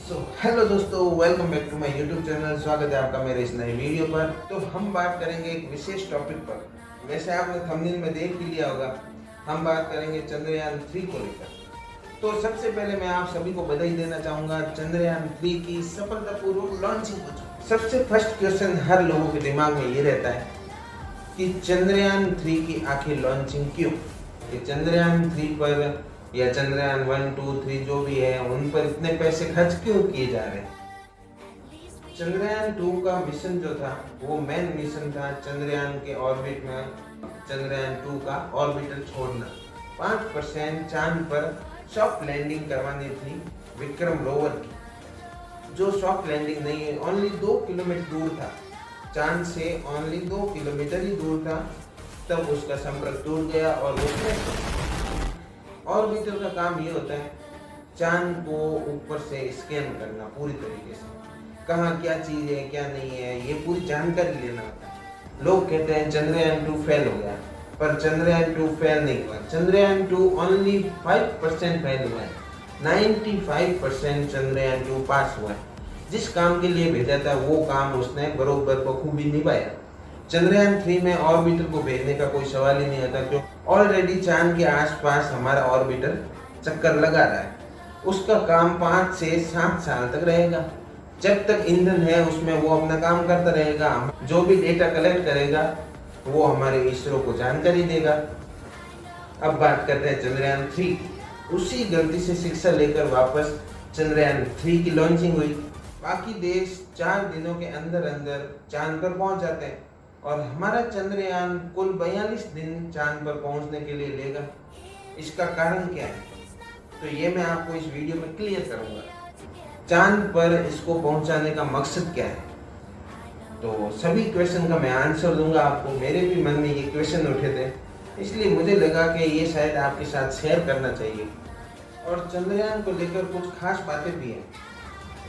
Hello दोस्तों, welcome back to my YouTube channel. स्वागत है आपका मेरे इस नए वीडियो पर। तो हम बात करेंगे एक विशेष टॉपिक पर। वैसे आपने थंबनेल में देख ही लिया होगा, हम बात करेंगे चंद्रयान 3 को लेकर। तो सबसे पहले मैं आप सभी को बधाई देना चाहूँगा चंद्रयान 3 की सफलतापूर्वक लॉन्चिंग को। सबसे फर्स्ट क्वेश्चन हर लोगों के दिमाग में ये रहता है कि चंद्रयान 3 की आखिर लॉन्चिंग क्यों? ये चंद्रयान 3 पर या चंद्रयान 1, 2, 3 जो भी है उन पर इतने पैसे खर्च क्यों किए जा रहे हैं? चंद्रयान 2 का मिशन जो था वो मेन मिशन था चंद्रयान के ऑर्बिट में चंद्रयान 2 का ऑर्बिटर छोड़ना। 5% चांद पर सॉफ्ट लैंडिंग करवानी थी विक्रम रोवर की, जो सॉफ्ट लैंडिंग नहीं है, ओनली 2 किलोमीटर दूर था चांद से, ओनली 2 किलोमीटर ही दूर था। तब उसका संपर्क टूट गया और उसने ऑर्बिटर का काम ये होता है चांद को ऊपर से स्कैन करना पूरी तरीके से, कहाँ क्या चीज है क्या नहीं है ये पूरी जानकारी लेना होता है। लोग कहते हैं चंद्रयान 2 फेल हो गया, पर चंद्रयान 2 फेल नहीं हुआ। चंद्रयान 2 ओनली 5% फेल हुआ है, 95% चंद्रयान 2 पास हुआ है। जिस काम के लिए भेजा था वो काम उसने बरोबर बखूबी निभाया। चंद्रयान 3 में ऑर्बिटर को भेजने का कोई सवाल ही नहीं आता, क्योंकि ऑलरेडी चांद के आसपास हमारा ऑर्बिटर चक्कर लगा रहा है। उसका काम 5 से 7 साल तक रहेगा। जब तक ईंधन है उसमें वो अपना काम करता रहेगा। जो भी डेटा कलेक्ट करेगा वो हमारे इसरो को जानकारी देगा। अब बात करते हैं चंद्रयान 3। उसी गलती से शिक्षा लेकर वापस चंद्रयान 3 की लॉन्चिंग हुई। बाकी देश 4 दिनों के अंदर अंदर चांद पर पहुंच जाते हैं और हमारा चंद्रयान कुल 42 दिन चांद पर पहुंचने के लिए लेगा। इसका कारण क्या है? तो ये मैं आपको इस वीडियो में क्लियर करूंगा। चांद पर इसको पहुंचाने का मकसद क्या है? तो सभी क्वेश्चन का मैं आंसर दूंगा आपको। मेरे भी मन में ये क्वेश्चन उठे थे, इसलिए मुझे लगा कि ये शायद आपके साथ शेयर करना चाहिए। और चंद्रयान को लेकर कुछ खास बातें भी हैं।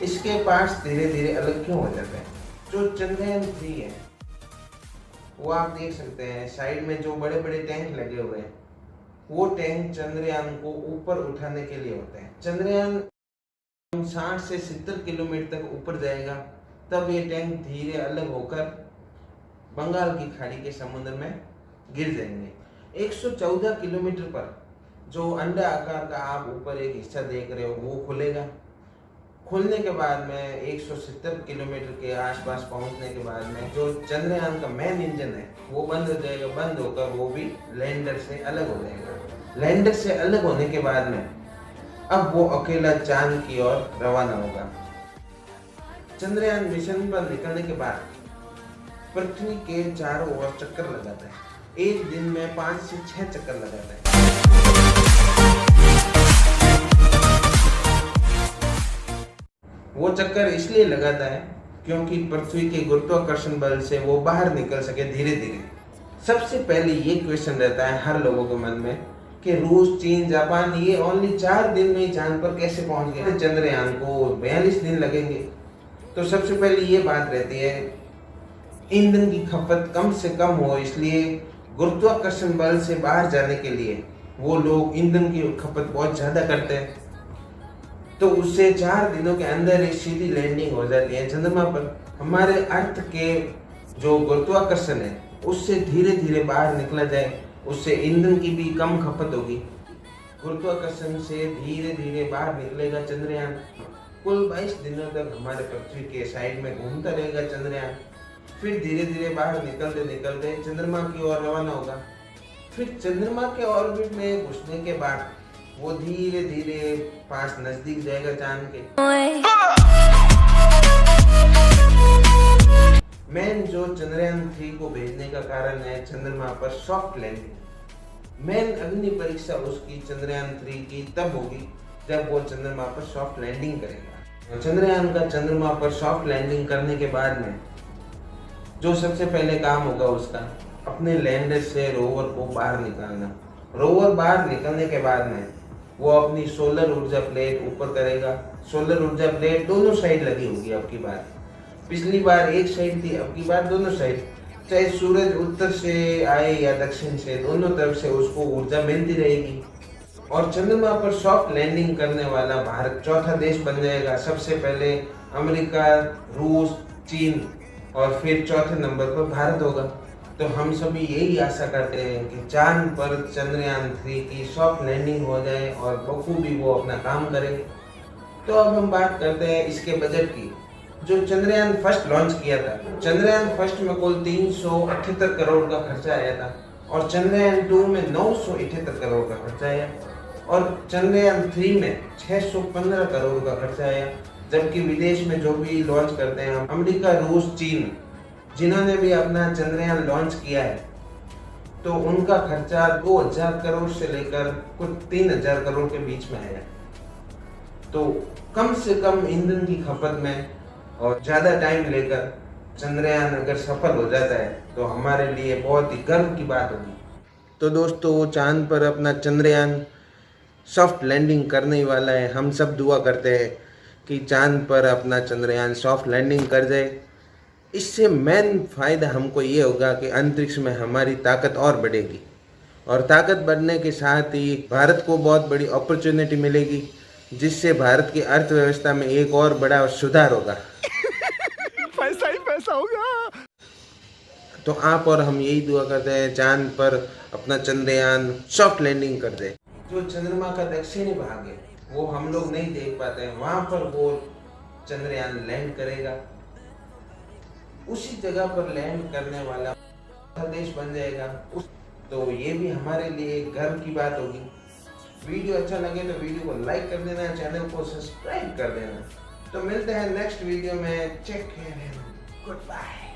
इसके पास धीरे धीरे अलग क्यों हो जाता है? जो चंद्रयान 3 है वो आप देख सकते हैं साइड में जो बड़े बड़े टैंक लगे हुए हैं, वो टैंक चंद्रयान को ऊपर उठाने के लिए होते हैं। चंद्रयान 60 से 70 किलोमीटर तक ऊपर जाएगा, तब ये टैंक धीरे अलग होकर बंगाल की खाड़ी के समुद्र में गिर जाएंगे। 114 किलोमीटर पर जो अंडा आकार का आप ऊपर एक हिस्सा देख रहे हो वो खुलेगा। खुलने के बाद में 170 किलोमीटर के आसपास पहुंचने के बाद में जो चंद्रयान का मेन इंजन है वो बंद हो जाएगा। बंद होकर वो भी लैंडर से अलग हो जाएगा। लैंडर से अलग होने के बाद में अब वो अकेला चांद की ओर रवाना होगा। चंद्रयान मिशन पर निकलने के बाद पृथ्वी के चारों ओर चक्कर लगाता है। एक दिन में 5 से 6 चक्कर लगाता है। वो चक्कर इसलिए लगाता है क्योंकि पृथ्वी के गुरुत्वाकर्षण बल से वो बाहर निकल सके धीरे धीरे। सबसे पहले ये क्वेश्चन रहता है हर लोगों के मन में कि रूस, चीन, जापान ये ओनली 4 दिन में चांद पर कैसे पहुंच गए? चंद्रयान को 42 दिन लगेंगे। तो सबसे पहले ये बात रहती है ईंधन की खपत कम से कम हो, इसलिए गुरुत्वाकर्षण बल से बाहर जाने के लिए वो लोग ईंधन की खपत बहुत ज्यादा करते हैं। तो उससे 4 दिनों के अंदर एक सीधी लैंडिंग हो जाती है चंद्रमा पर। हमारे अर्थ के जो गुरुत्वाकर्षण है उससे धीरे धीरे बाहर निकला जाए, उससे ईंधन की भी कम खपत होगी। गुरुत्वाकर्षण से धीरे धीरे बाहर निकलेगा चंद्रयान। कुल 22 दिनों तक हमारे पृथ्वी के साइड में घूमता रहेगा चंद्रयान। फिर धीरे धीरे बाहर निकलते निकलते चंद्रमा की ओर रवाना होगा। फिर चंद्रमा के ऑर्बिट में घुसने के बाद वो धीरे धीरे पास नजदीक जाएगा चांद के। मेन जो चंद्रयान 3 को भेजने का कारण है चंद्रमा पर सॉफ्ट लैंडिंग। मेन अग्नि परीक्षा उसकी चंद्रयान 3 की तब होगी जब वो चंद्रमा पर सॉफ्ट लैंडिंग करेगा। चंद्रयान का चंद्रमा पर सॉफ्ट लैंडिंग करने के बाद में जो सबसे पहले काम होगा उसका अपने लैंडर से रोवर को बाहर निकालना। रोवर बाहर निकलने के बाद में वो अपनी सोलर ऊर्जा प्लेट ऊपर करेगा। सोलर ऊर्जा प्लेट दोनों साइड लगी होगी। अब की बार, पिछली बार एक साइड थी, अब की बार दोनों साइड। चाहे सूरज उत्तर से आए या दक्षिण से, दोनों तरफ से उसको ऊर्जा मिलती रहेगी। और चंद्रमा पर सॉफ्ट लैंडिंग करने वाला भारत चौथा देश बन जाएगा। सबसे पहले अमेरिका, रूस, चीन और फिर चौथे नंबर पर भारत होगा। तो हम सभी यही आशा करते हैं कि चांद पर चंद्रयान 3 की सॉफ्ट लैंडिंग हो जाए और बखूबी वो अपना काम करे। तो अब हम बात करते हैं इसके बजट की। जो चंद्रयान फर्स्ट लॉन्च किया था, चंद्रयान फर्स्ट में कुल 378 करोड़ का खर्चा आया था और चंद्रयान 2 में 978 करोड़ का खर्चा आया और चंद्रयान 3 में 615 करोड़ का खर्चा आया। जबकि विदेश में जो भी लॉन्च करते हैं, अमेरिका, रूस, चीन, जिन्होंने भी अपना चंद्रयान लॉन्च किया है, तो उनका खर्चा 2000 करोड़ से लेकर कुछ 3000 करोड़ के बीच में आया। तो कम से कम ईंधन की खपत में और ज़्यादा टाइम लेकर चंद्रयान अगर सफल हो जाता है तो हमारे लिए बहुत ही गर्व की बात होगी। तो दोस्तों, वो चांद पर अपना चंद्रयान सॉफ्ट लैंडिंग करने वाला है। हम सब दुआ करते हैं कि चांद पर अपना चंद्रयान सॉफ्ट लैंडिंग कर जाए। इससे मेन फ़ायदा हमको ये होगा कि अंतरिक्ष में हमारी ताकत और बढ़ेगी और ताकत बढ़ने के साथ ही भारत को बहुत बड़ी अपॉर्चुनिटी मिलेगी, जिससे भारत की अर्थव्यवस्था में एक और बड़ा सुधार होगा। पैसा ही पैसा होगा। तो आप और हम यही दुआ करते हैं चांद पर अपना चंद्रयान सॉफ्ट लैंडिंग कर दे। जो चंद्रमा का दक्षिणी भाग है वो हम लोग नहीं देख पाते हैं, वहां पर वो चंद्रयान लैंड करेगा। उसी जगह पर लैंड करने वाला देश बन जाएगा। तो ये भी हमारे लिए गर्व की बात होगी। वीडियो अच्छा लगे तो वीडियो को लाइक कर देना, चैनल को सब्सक्राइब कर देना। तो मिलते हैं नेक्स्ट वीडियो में। Check care and good bye.